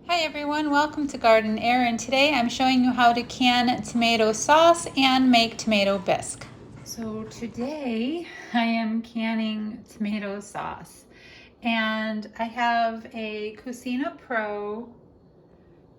Hi everyone, welcome to Garden Air, and today I'm showing you how to can tomato sauce and make tomato bisque. So today I am canning tomato sauce, and I have a Cucina Pro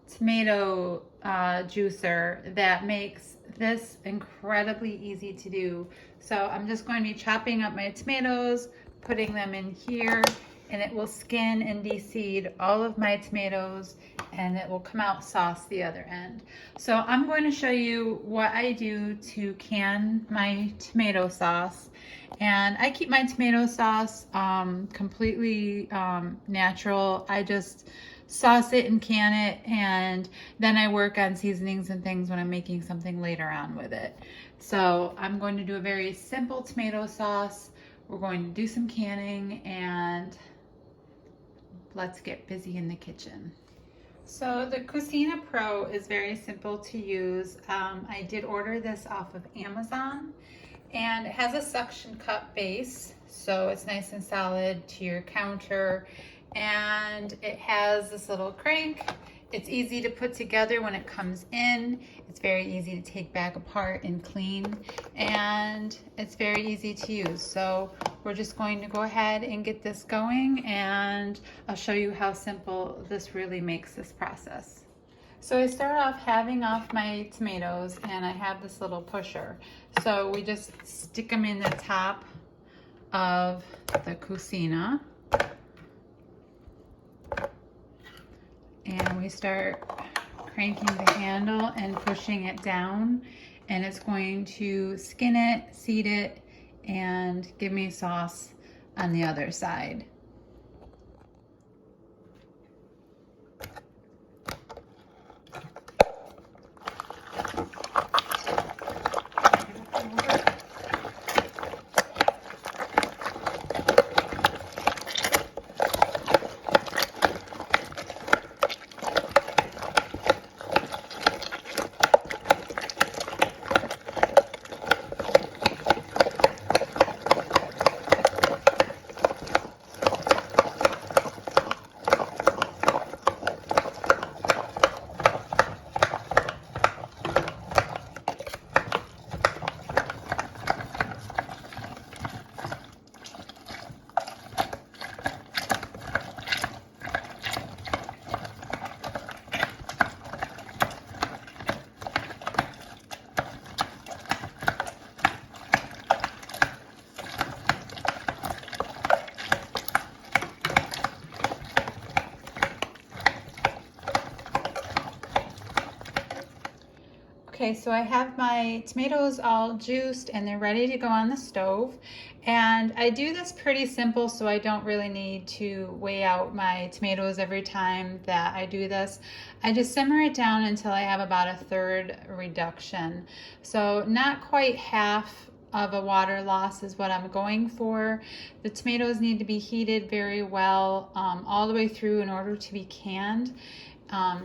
tomato juicer that makes this incredibly easy to do. So I'm just going to be chopping up my tomatoes, putting them in here, and it will skin and de-seed all of my tomatoes, and it will come out sauce the other end. So I'm going to show you what I do to can my tomato sauce. And I keep my tomato sauce completely natural. I just sauce it and can it, and then I work on seasonings and things when I'm making something later on with it. So I'm going to do a very simple tomato sauce. We're going to do some canning, and let's get busy in the kitchen. So the Cucina Pro is very simple to use. I did order this off of Amazon, and it has a suction cup base, so it's nice and solid to your counter, and it has this little crank. It's easy to put together when it comes in. It's very easy to take back apart and clean, and it's very easy to use. So we're just going to go ahead and get this going, and I'll show you how simple this really makes this process. So I start off halving off my tomatoes, and I have this little pusher. So we just stick them in the top of the Cucina, and we start cranking the handle and pushing it down, and it's going to skin it, seed it, and give me sauce on the other side. Okay, so I have my tomatoes all juiced and they're ready to go on the stove. And I do this pretty simple, so I don't really need to weigh out my tomatoes every time that I do this. I just simmer it down until I have about a third reduction. So not quite half of a water loss is what I'm going for. The tomatoes need to be heated very well all the way through in order to be canned.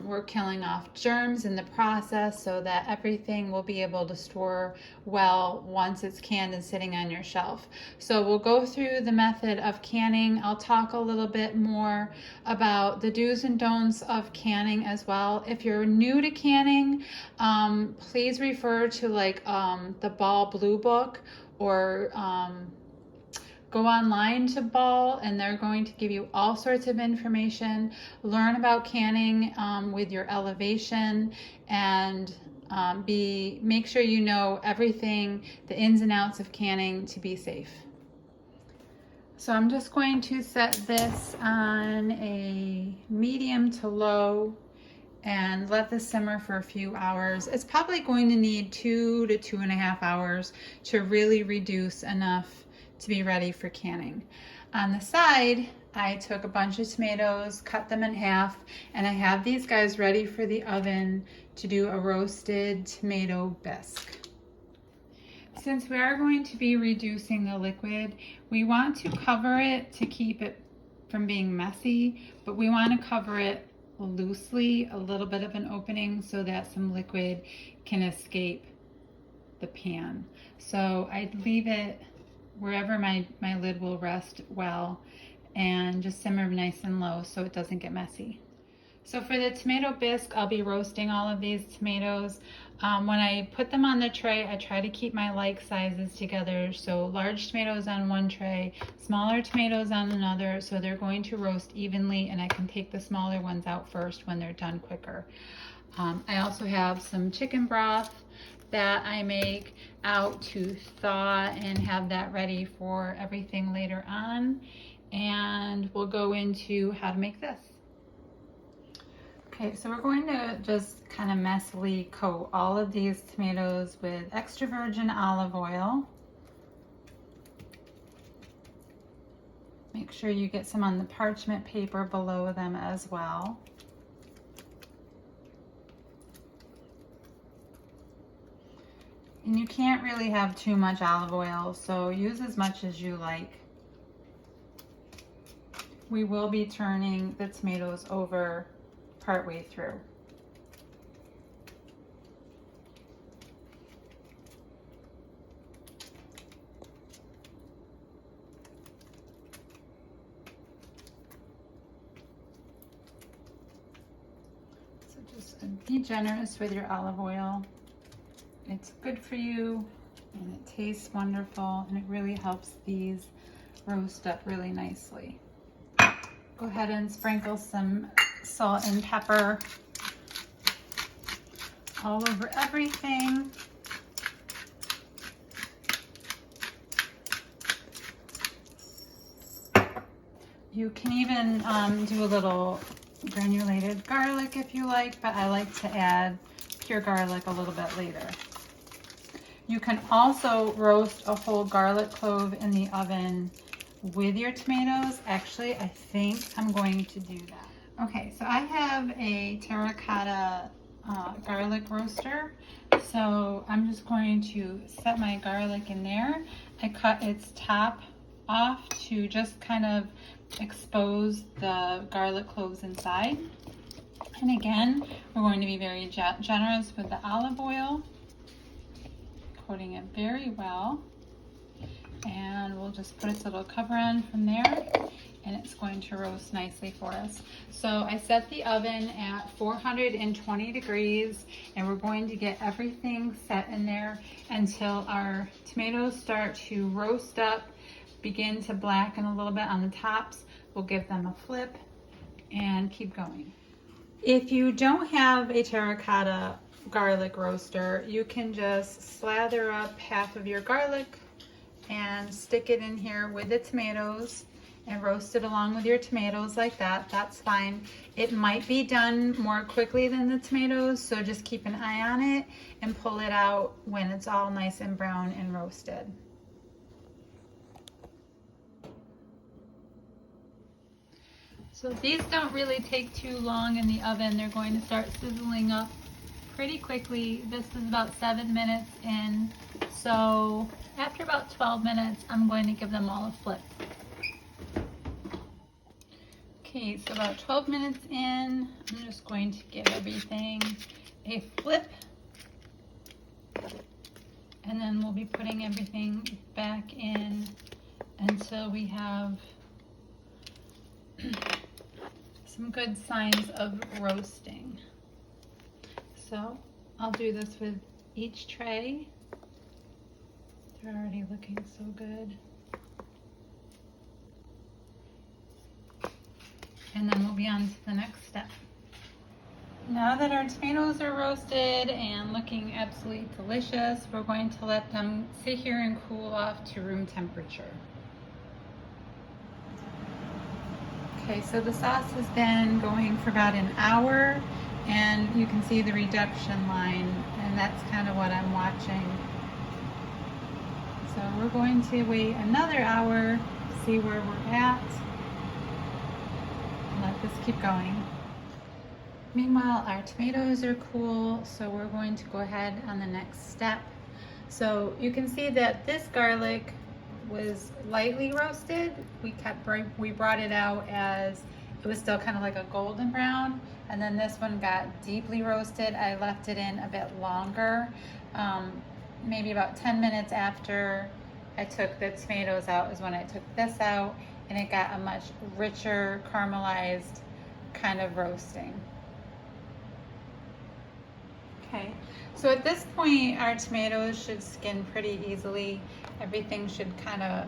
We're killing off germs in the process so that everything will be able to store well once it's canned and sitting on your shelf. So we'll go through the method of canning. I'll talk a little bit more about the do's and don'ts of canning as well. If you're new to canning, please refer to the Ball Blue Book, or go online to Ball, and they're going to give you all sorts of information. Learn about canning with your elevation, and make sure you know everything, the ins and outs of canning, to be safe. So I'm just going to set this on a medium to low and let this simmer for a few hours. It's probably going to need 2 to 2.5 hours to really reduce enough to be ready for canning. On the side, I took a bunch of tomatoes, cut them in half, and I have these guys ready for the oven to do a roasted tomato bisque. Since we are going to be reducing the liquid, we want to cover it to keep it from being messy, but we want to cover it loosely, a little bit of an opening so that some liquid can escape the pan. So I'd leave it wherever my lid will rest well, and just simmer nice and low so it doesn't get messy. So for the tomato bisque, I'll be roasting all of these tomatoes. When I put them on the tray, I try to keep my like sizes together. So large tomatoes on one tray, smaller tomatoes on another, so they're going to roast evenly, and I can take the smaller ones out first when they're done quicker. I also have some chicken broth that I make out to thaw and have that ready for everything later on. And we'll go into how to make this. Okay, so we're going to just kind of messily coat all of these tomatoes with extra virgin olive oil. Make sure you get some on the parchment paper below them as well. And you can't really have too much olive oil, so use as much as you like. We will be turning the tomatoes over partway through. So just be generous with your olive oil. It's good for you and it tastes wonderful, and it really helps these roast up really nicely. Go ahead and sprinkle some salt and pepper all over everything. You can even do a little granulated garlic if you like, but I like to add pure garlic a little bit later. You can also roast a whole garlic clove in the oven with your tomatoes. Actually, I think I'm going to do that. Okay, so I have a terracotta garlic roaster. So I'm just going to set my garlic in there. I cut its top off to just kind of expose the garlic cloves inside. And again, we're going to be very generous with the olive oil, coating it very well. And we'll just put its little cover on from there, and it's going to roast nicely for us. So I set the oven at 420 degrees, and we're going to get everything set in there until our tomatoes start to roast up, begin to blacken a little bit on the tops. We'll give them a flip and keep going. If you don't have a terracotta garlic roaster, you can just slather up half of your garlic and stick it in here with the tomatoes and roast it along with your tomatoes like that. That's fine. It might be done more quickly than the tomatoes, so just keep an eye on it and pull it out when it's all nice and brown and roasted. So these don't really take too long in the oven. They're going to start sizzling up pretty quickly. This is about 7 minutes in. So after about 12 minutes, I'm going to give them all a flip. Okay, so about 12 minutes in, I'm just going to give everything a flip. And then we'll be putting everything back in until we have some good signs of roasting. So I'll do this with each tray. They're already looking so good. And then we'll be on to the next step. Now that our tomatoes are roasted and looking absolutely delicious, we're going to let them sit here and cool off to room temperature. Okay, so the sauce has been going for about an hour, and you can see the reduction line, and that's kind of what I'm watching. So we're going to wait another hour, see where we're at, and let this keep going. Meanwhile, our tomatoes are cool, so we're going to go ahead on the next step. So you can see that this garlic was lightly roasted. We brought it out as it was still kind of like a golden brown, and then this one got deeply roasted. I left it in a bit longer, maybe about 10 minutes after I took the tomatoes out is when I took this out, and it got a much richer caramelized kind of roasting. Okay, so at this point our tomatoes should skin pretty easily. Everything should kind of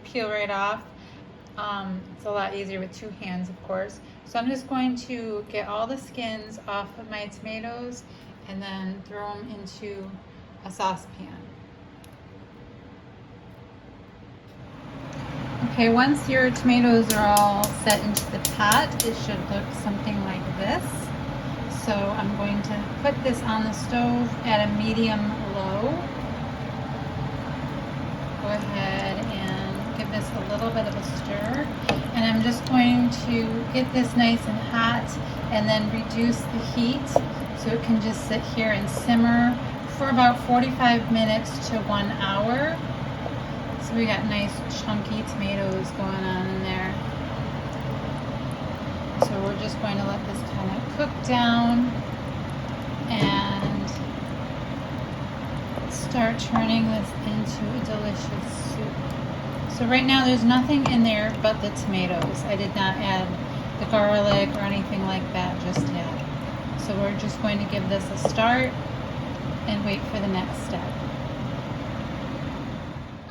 peel right off. It's a lot easier with two hands, of course. So I'm just going to get all the skins off of my tomatoes and then throw them into a saucepan. Okay, once your tomatoes are all set into the pot, it should look something like this. So I'm going to put this on the stove at a medium-low. Go ahead and give this a little bit of a stir. And I'm just going to get this nice and hot and then reduce the heat so it can just sit here and simmer for about 45 minutes to 1 hour. So we got nice chunky tomatoes going on in there. So we're just going to let this kind of cook down and start turning this into a delicious soup. So right now there's nothing in there but the tomatoes. I did not add the garlic or anything like that just yet. So we're just going to give this a start and wait for the next step.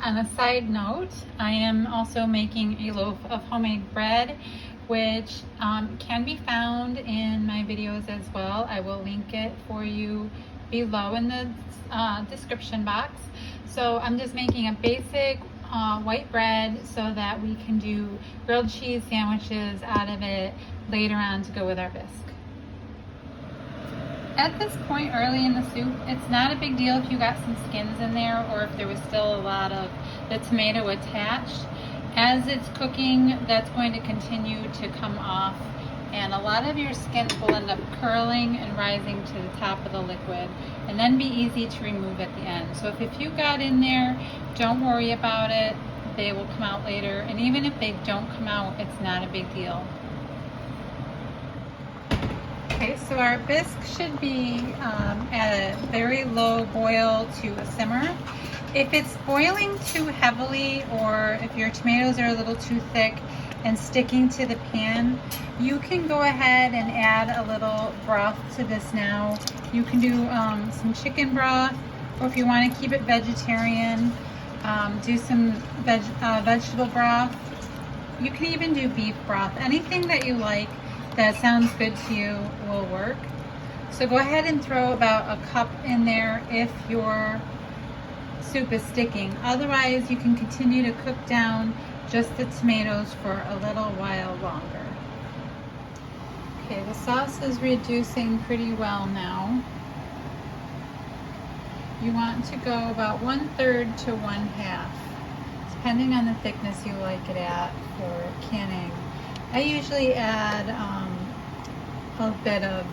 On a side note, I am also making a loaf of homemade bread, which can be found in my videos as well. I will link it for you below in the description box. So I'm just making a basic white bread so that we can do grilled cheese sandwiches out of it later on to go with our bisque. At this point early in the soup, it's not a big deal if you got some skins in there or if there was still a lot of the tomato attached. As it's cooking, that's going to continue to come off, and a lot of your skins will end up curling and rising to the top of the liquid and then be easy to remove at the end. So if you got in there, don't worry about it. They will come out later, and even if they don't come out, it's not a big deal. Okay, so our bisque should be at a very low boil to a simmer. If it's boiling too heavily or if your tomatoes are a little too thick and sticking to the pan, you can go ahead and add a little broth to this now. You can do some chicken broth, or if you want to keep it vegetarian, do some vegetable broth. You can even do beef broth. Anything that you like that sounds good to you will work. So go ahead and throw about a cup in there if your soup is sticking. Otherwise, you can continue to cook down just the tomatoes for a little while longer. Okay, the sauce is reducing pretty well now. You want to go about 1/3 to 1/2, depending on the thickness you like it at for canning. I usually add a bit of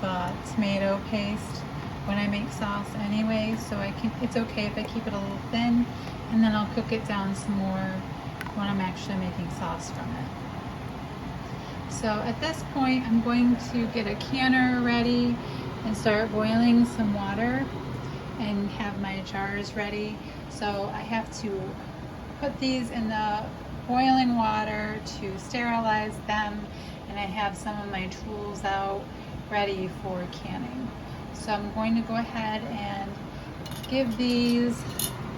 tomato paste when I make sauce anyway, so it's okay if I keep it a little thin, and then I'll cook it down some more when I'm actually making sauce from it. So at this point, I'm going to get a canner ready and start boiling some water and have my jars ready. So I have to put these in the boiling water to sterilize them, and I have some of my tools out ready for canning. So I'm going to go ahead and give these,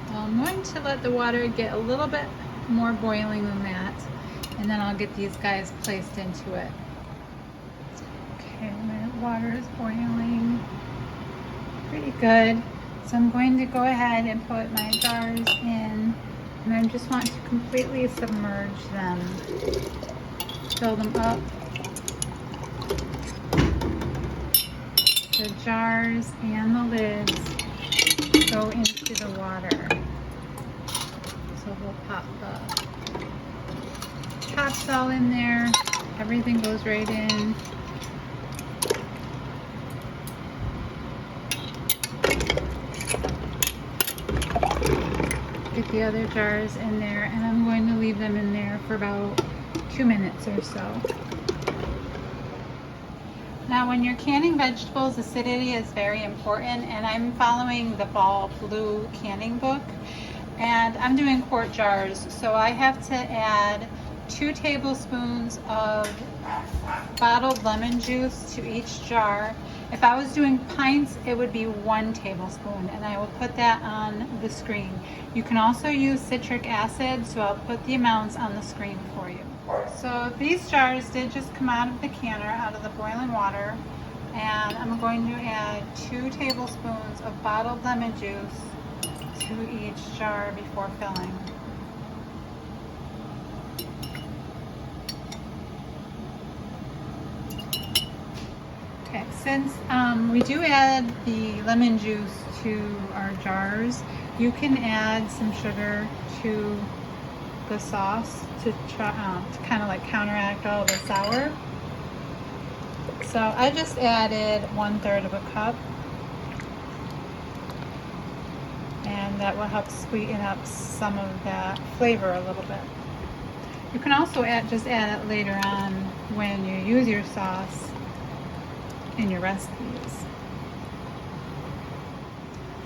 I'm going to let the water get a little bit more boiling than that, and then I'll get these guys placed into it. Okay, my water is boiling pretty good. So I'm going to go ahead and put my jars in, and I just want to completely submerge them. Fill them up. The jars and the lids go into the water. So we'll pop the tops all in there. Everything goes right in. Get the other jars in there, and I'm going to leave them in there for about 2 minutes or so. Now, when you're canning vegetables, acidity is very important, and I'm following the Ball Blue canning book, and I'm doing quart jars, so I have to add 2 tablespoons of bottled lemon juice to each jar. If I was doing pints, it would be 1 tablespoon, and I will put that on the screen. You can also use citric acid, so I'll put the amounts on the screen for you. So these jars did just come out of the canner, out of the boiling water, and I'm going to add 2 tablespoons of bottled lemon juice to each jar before filling. Okay, since we do add the lemon juice to our jars, you can add some sugar to the sauce to kind of like counteract all the sour. So I just added 1/3 of a cup, and that will help sweeten up some of that flavor a little bit. You can also just add it later on when you use your sauce in your recipes.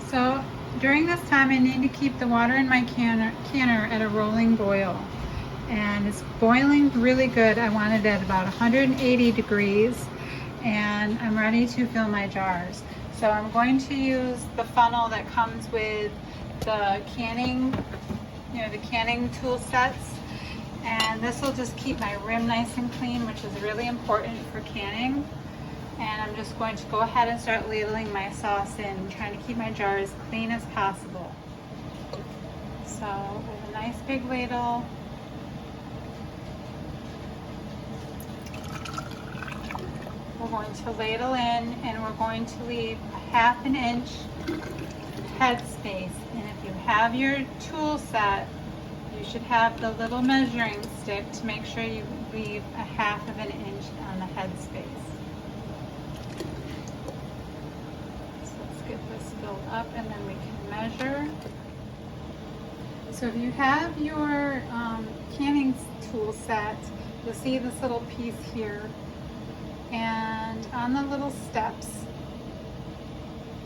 So during this time, I need to keep the water in my canner at a rolling boil, and it's boiling really good. I want it at about 180 degrees, and I'm ready to fill my jars. So I'm going to use the funnel that comes with the canning, the canning tool sets, and this will just keep my rim nice and clean, which is really important for canning. And I'm just going to go ahead and start ladling my sauce in, trying to keep my jar as clean as possible. So with a nice big ladle, we're going to ladle in, and we're going to leave a 1/2 inch head space. And if you have your tool set, you should have the little measuring stick to make sure you leave a 1/2 inch on the head space. Get this filled up, and then we can measure. So if you have your canning tool set, you'll see this little piece here, and on the little steps,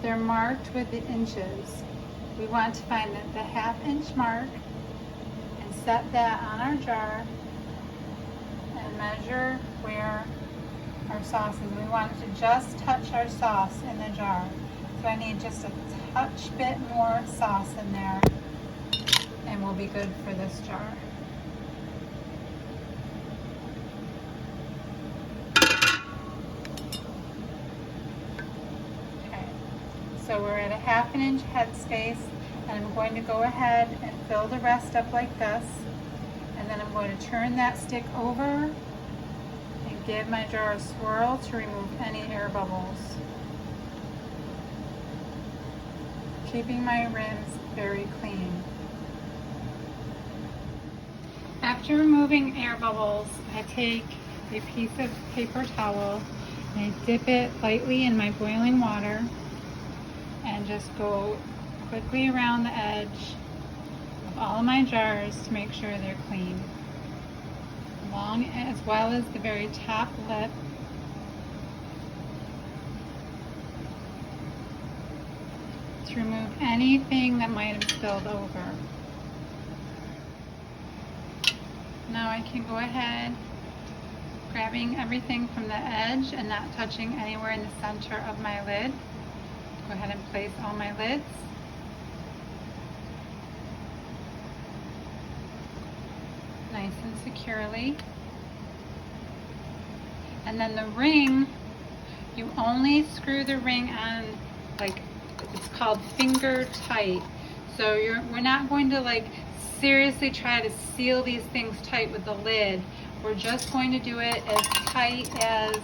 they're marked with the inches. We want to find the 1/2 inch mark and set that on our jar and measure where our sauce is. We want it to just touch our sauce in the jar. So I need just a touch bit more sauce in there, and we'll be good for this jar. Okay, so we're at a 1/2 inch head space, and I'm going to go ahead and fill the rest up like this, and then I'm going to turn that stick over and give my jar a swirl to remove any air bubbles, keeping my rims very clean. After removing air bubbles, I take a piece of paper towel and I dip it lightly in my boiling water and just go quickly around the edge of all of my jars to make sure they're clean, as well as the very top lip. To remove anything that might have spilled over. Now I can go ahead, grabbing everything from the edge and not touching anywhere in the center of my lid. Go ahead and place all my lids. Nice and securely. And then the ring, you only screw the ring on, like, it's called finger tight. So we're not going to seriously try to seal these things tight with the lid. We're just going to do it as tight as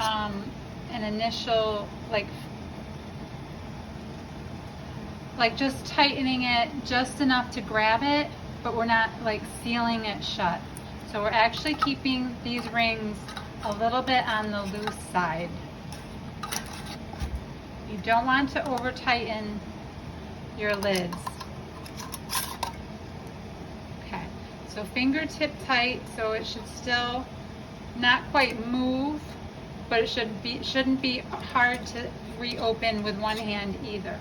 an initial, just tightening it just enough to grab it, but we're not sealing it shut. So we're actually keeping these rings a little bit on the loose side. You don't want to over tighten your lids. Okay, so fingertip tight, so it should still not quite move, but it shouldn't be hard to reopen with one hand either.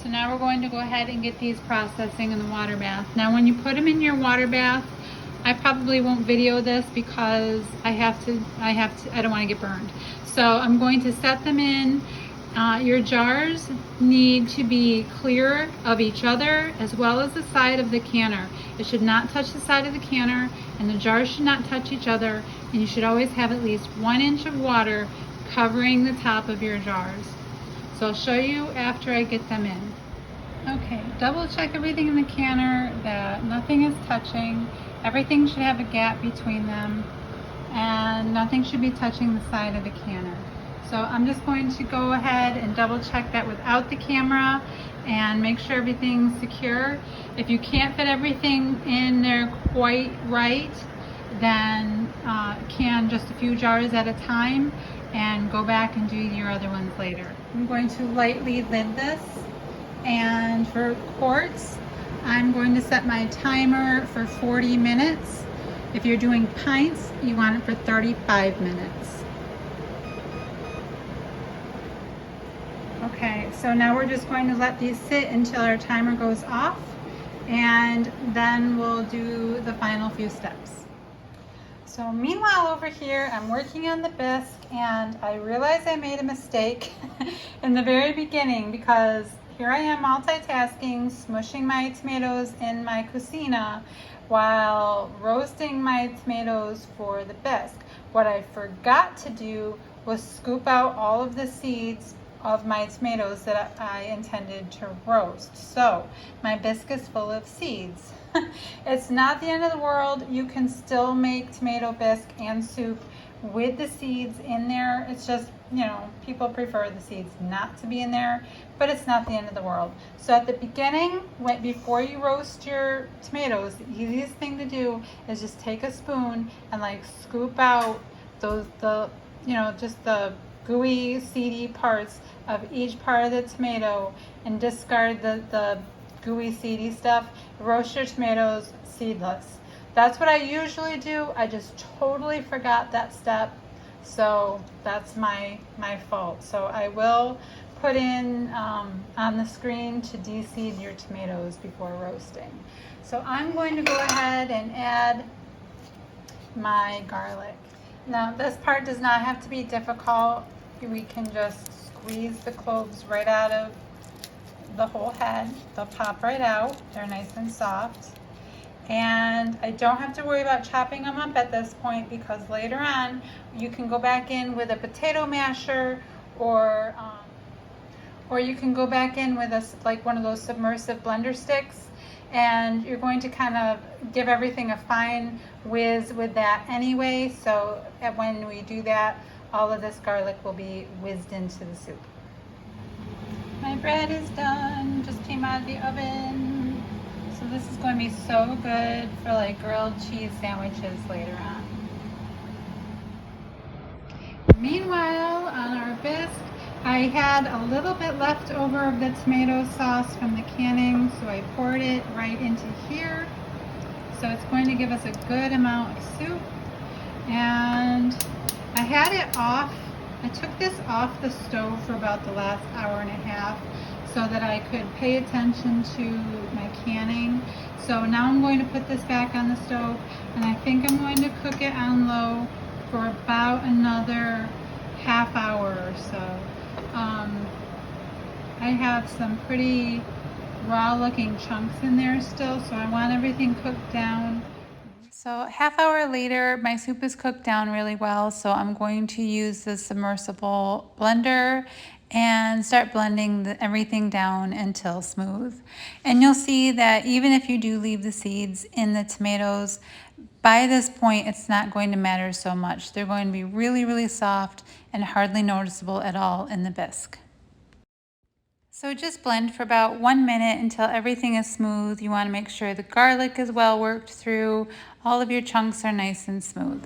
So now we're going to go ahead and get these processing in the water bath. Now when you put them in your water bath, I probably won't video this because I don't want to get burned. So I'm going to set them in. Your jars need to be clear of each other as well as the side of the canner. It should not touch the side of the canner, and the jars should not touch each other, and you should always have at least 1 inch of water covering the top of your jars. So I'll show you after I get them in. Okay, double check everything in the canner that nothing is touching. Everything should have a gap between them, and nothing should be touching the side of the canner. So I'm just going to go ahead and double check that without the camera and make sure everything's secure. If you can't fit everything in there quite right, then can just a few jars at a time and go back and do your other ones later. I'm going to lightly lid this, and for quarts, I'm going to set my timer for 40 minutes. If you're doing pints, you want it for 35 minutes. Okay, so now we're just going to let these sit until our timer goes off, and then we'll do the final few steps. So meanwhile over here, I'm working on the bisque, and I realized I made a mistake in the very beginning, because here I am multitasking, smushing my tomatoes in my cucina while roasting my tomatoes for the bisque. What I forgot to do was scoop out all of the seeds of my tomatoes that I intended to roast. So my bisque is full of seeds. It's not the end of the world. You can still make tomato bisque and soup with the seeds in there. It's just, you know, people prefer the seeds not to be in there, but it's not the end of the world. So at the beginning, before you roast your tomatoes, the easiest thing to do is just take a spoon and like scoop out just the gooey, seedy parts of each part of the tomato and discard the gooey, seedy stuff. Roast your tomatoes seedless. That's what I usually do. I just totally forgot that step, so that's my fault. So I will put in on the screen to de-seed your tomatoes before roasting. So I'm going to go ahead and add my garlic. Now this part does not have to be difficult. We can just squeeze the cloves right out of the whole head. They'll pop right out. They're nice and soft. And I don't have to worry about chopping them up at this point, because later on you can go back in with a potato masher, or you can go back in with like one of those submersive blender sticks, and you're going to kind of give everything a fine whiz with that anyway. So when we do that, all of this garlic will be whizzed into the soup. My bread is done, just came out of the oven. So this is going to be so good for like grilled cheese sandwiches later on. Meanwhile, on our bisque, I had a little bit left over of the tomato sauce from the canning, so I poured it right into here. So it's going to give us a good amount of soup. And I had it off. I took this off the stove for about the last hour and a half so that I could pay attention to my canning. So now I'm going to put this back on the stove, and I think I'm going to cook it on low for about another half hour or so. I have some pretty raw looking chunks in there still, so I want everything cooked down. So a half hour later, my soup is cooked down really well, so I'm going to use the submersible blender and start blending everything down until smooth. And you'll see that even if you do leave the seeds in the tomatoes, by this point it's not going to matter so much. They're going to be really, really soft and hardly noticeable at all in the bisque. So just blend for about 1 minute until everything is smooth. You want to make sure the garlic is well worked through. All of your chunks are nice and smooth.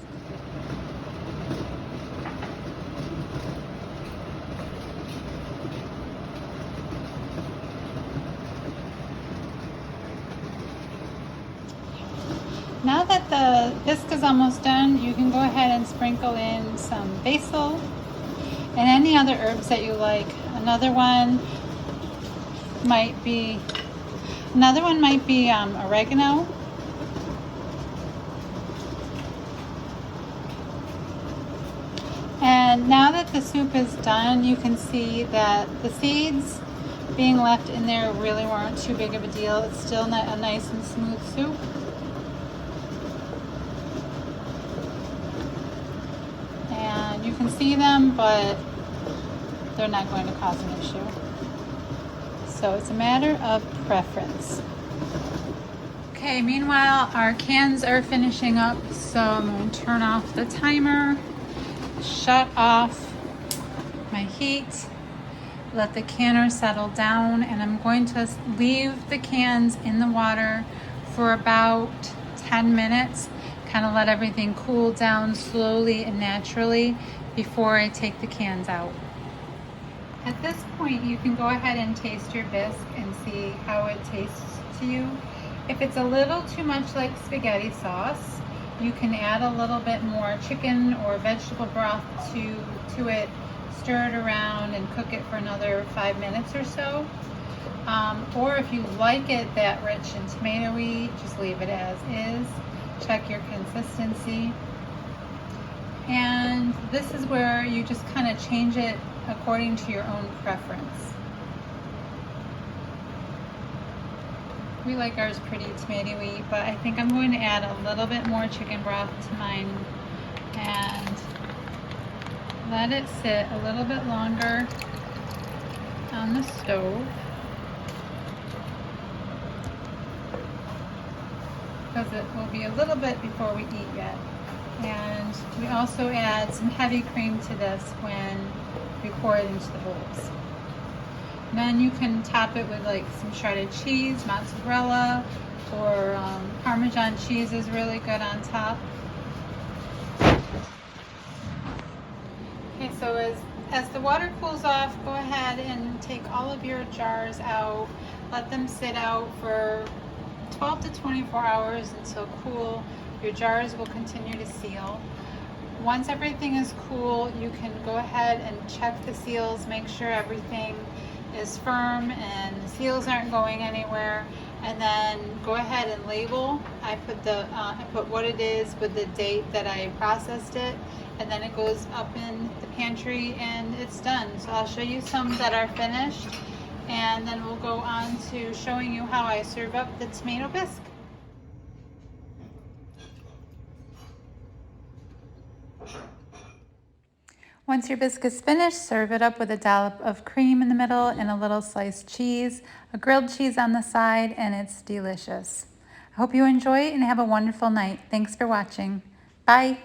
Now that the bisque is almost done, you can go ahead and sprinkle in some basil and any other herbs that you like. Another one might be oregano. And now that the soup is done, you can see that the seeds being left in there really weren't too big of a deal. It's still a nice and smooth soup. And you can see them, but they're not going to cause an issue. So it's a matter of preference. Okay, meanwhile, our cans are finishing up, so I'm going to turn off the timer, shut off my heat, let the canner settle down, and I'm going to leave the cans in the water for about 10 minutes, kind of let everything cool down slowly and naturally before I take the cans out. At this point, you can go ahead and taste your bisque and see how it tastes to you. If it's a little too much like spaghetti sauce, you can add a little bit more chicken or vegetable broth to it, stir it around and cook it for another 5 minutes or so. Or if you like it that rich and tomatoey, just leave it as is. Check your consistency. And this is where you just kind of change it according to your own preference. We like ours pretty tomatoey, but I think I'm going to add a little bit more chicken broth to mine and let it sit a little bit longer on the stove, because it will be a little bit before we eat yet. And we also add some heavy cream to this when we pour it into the bowls. And then you can top it with like some shredded cheese, mozzarella, or Parmesan cheese is really good on top. Okay, so as the water cools off, go ahead and take all of your jars out. Let them sit out for 12 to 24 hours until cool. Your jars will continue to seal. Once everything is cool, you can go ahead and check the seals, make sure everything is firm and the seals aren't going anywhere, and then go ahead and label. I put what it is with the date that I processed it, and then it goes up in the pantry and it's done. So I'll show you some that are finished, and then we'll go on to showing you how I serve up the tomato bisque. Once your bisque is finished, serve it up with a dollop of cream in the middle and a little sliced cheese, a grilled cheese on the side, and it's delicious. I hope you enjoy it and have a wonderful night. Thanks for watching. Bye.